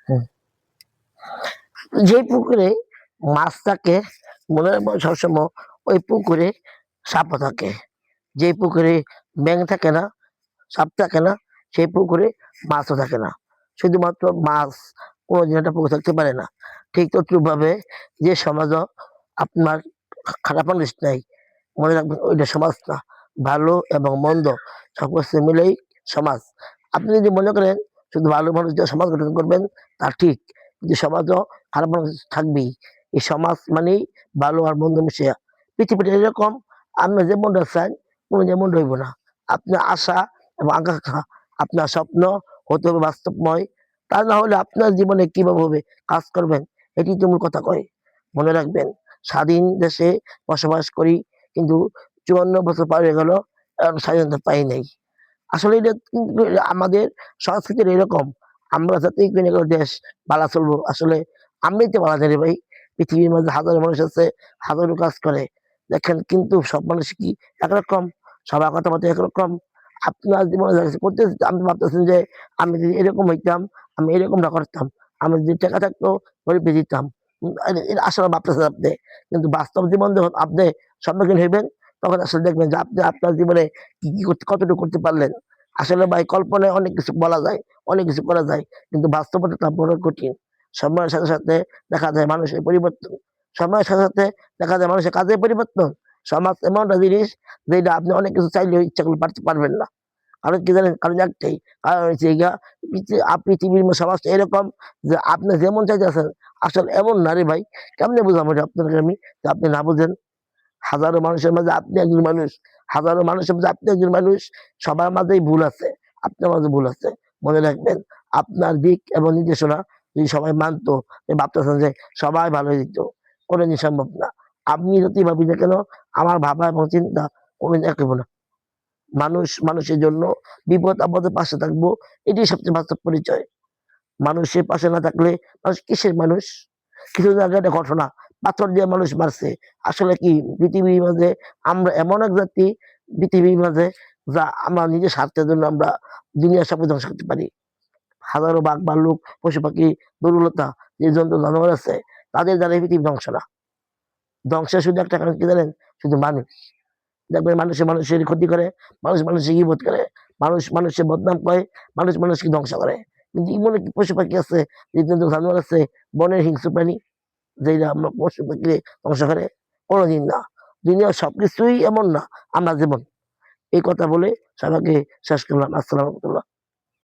হুম। যে পুকুরে মাছ থাকে মনে রাখবেন সবসময় ওই পুকুরে সাপও থাকে। যে পুকুরে ব্যাঙ থাকে না, সাপ থাকে না, সেই পুকুরে মাছও থাকে না। শুধুমাত্র মাছ কোনোদিন একটা পুকুরে থাকতে পারে না। ঠিক তদ্রূপভাবে যে সমাজও আপনার খারাপ মানুষ নাই, মনে রাখবেন ওইটা সমাজ না। ভালো এবং মন্দ সব কিছু মিলেই সমাজ। আপনি যদি মনে করেন শুধু ভালো মানুষ দিয়ে সমাজ গঠন করবেন তা ঠিক, কিন্তু সমাজও খারাপ মানুষ থাকবেই। এই সমাজ মানেই ভালো আর মন্দ মিশিয়া। পৃথিবীটা এরকম, আপনি যেমনটা চান কোনো যেমনটা হইব না। আপনার আশা এবং আকাঙ্ক্ষা, আপনার স্বপ্ন হতে হবে বাস্তবময়। তা না হলে আপনার জীবনে কিভাবে হবে, কাজ করবেন, এটি তো মূল কথা কয়। মনে রাখবেন স্বাধীন দেশে বসবাস করি, কিন্তু ৫৪ বছর পার হয়ে গেল, স্বাধীনতা পাই নাই। আসলে এটা কিন্তু আমাদের সংস্কৃতির এরকম। আমরা যাতেই কোনো একটা দেশ বালা চলবো, আসলে আমরাই তো বালা জানি ভাই। পৃথিবীর মধ্যে হাজারো মানুষ আছে, হাজারো কাজ করে। দেখেন কিন্তু সব মানুষ কি একরকম? সবার কথাবার্তা একরকম? আপনার জীবনে যা কিছু করতেছেন, আপনি ভাবতেছেন যে আমি যদি এরকম হইতাম, আমি এরকমটা করতাম। আমার যদি টাকা থাকতো গরিবকে দিতাম। এটা আসলে ভাবতেছেন আপনি। কিন্তু বাস্তব জীবন যখন আপনি সম্মুখীন হইবেন, তখন আসলে দেখবেন যে আপনি আপনার জীবনে কি করতে কতটুকু করতে পারলেন। আসলে ভাই কল্পনায় অনেক কিছু বলা যায়, অনেক কিছু করা যায়। কিন্তু বাস্তবতা তা বড় কঠিন। সময়ের সাথে, সাথে দেখা যায় মানুষের পরিবর্তন। সময়ের সাথে, সাথে দেখা যায় মানুষের কাজের পরিবর্তন। সমাজ এমন একটা জিনিস যেটা আপনি অনেক কিছু চাইলেও ইচ্ছা করলে পারবেন না। কারণ কি জানেন? কারণ একটাই। কারণ হচ্ছে গিয়া পৃথিবীর সমাজটা এরকম যে আপনি যেমন চাইতেছেন আসলে এমন না রে ভাই। কেমনে বুঝাবো এটা আপনাকে আমি যে আপনি না বুঝেন? হাজারো মানুষের মাঝে আপনি একজন মানুষ, হাজারো মানুষের মাঝে আপনি একজন মানুষ। সবার মাঝেই ভুল আছে, আপনার মাঝে ভুল আছে। মনে রাখবেন আপনার দিক এবং নির্দেশনা যদি সবাই মানতো, ভাবতেছেন যে সবাই ভালো হয়ে যেত, কোনোদিন সম্ভব না। আপনি যতই ভাবি না কেন, আমার ভাবা এবং চিন্তা কোনোদিন এক হইব না। মানুষ মানুষের জন্য বিপদ আপদে পাশে থাকবো, এটাই সবচেয়ে বাস্তব পরিচয়। মানুষের পাশে না থাকলে মানুষ কিসের মানুষ? কিছুদিন আগে একটা ঘটনা, পাথর দিয়ে মানুষ মারছে। আসলে কি পৃথিবীর মাঝে আমরা এমন এক জাতি, পৃথিবীর মাঝে যা আমরা নিজের স্বার্থের জন্য আমরা দুনিয়ার সবকিছু ধ্বংস করতে পারি। হাজারো বাঘ, ভাল্লুক, পশু-পাখি, দুর্বলতা যে জন্তু জানোয়ার আছে, তাদের দ্বারা এই পৃথিবী ধ্বংস না। ধ্বংসের শুধু একটা কারণ কি জানেন? শুধু মানুষ। দেখবেন মানুষের ক্ষতি করে, মানুষ মানুষের গীবত করে, মানুষ মানুষের বদনাম করে, মানুষ মানুষকে ধ্বংস করে। কিন্তু এমন কি পশু-পাখি আছে, জীবজন্তু জানোয়ার আছে, বনের হিংস্র প্রাণী যেটা আমরা পশু-পাখিকে ধ্বংস করে? কোনোদিন না। দুনিয়ার সবকিছুই এমন না, আমরা যেমন। এই কথা বলে সবাইকে শেষ করলাম। আসসালামু আলাইকুম।